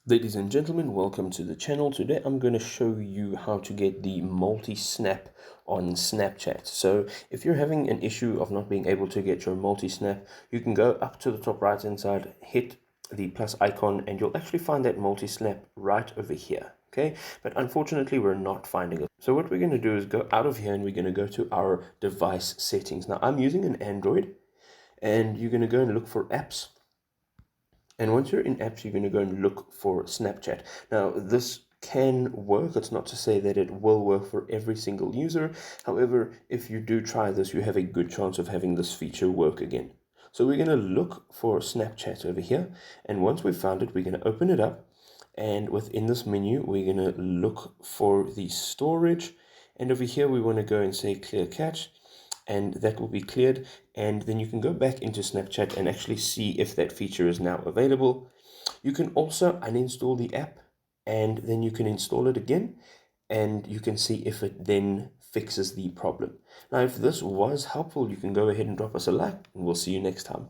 Ladies and gentlemen, welcome to the channel. Today I'm going to show you how to get the multi-snap on Snapchat. So if you're having an issue of not being able to get your multi-snap, you can go up to the top right hand side, hit the plus icon, and you'll actually find that multi-snap right over here. Okay, but unfortunately we're not finding it. So what we're going to do is go out of here and we're going to go to our device settings. Now I'm using an Android, and you're going to go and look for apps. And once you're in apps, you're going to go and look for Snapchat. Now, this can work. It's not to say that it will work for every single user. However, if you do try this, you have a good chance of having this feature work again. So we're going to look for Snapchat over here. And once we've found it, we're going to open it up. And within this menu, we're going to look for the storage. And over here, we want to go and say clear cache, and that will be cleared, and then you can go back into Snapchat and actually see if that feature is now available. You can also uninstall the app, and then you can install it again, and you can see if it then fixes the problem. Now, if this was helpful, you can go ahead and drop us a like, and we'll see you next time.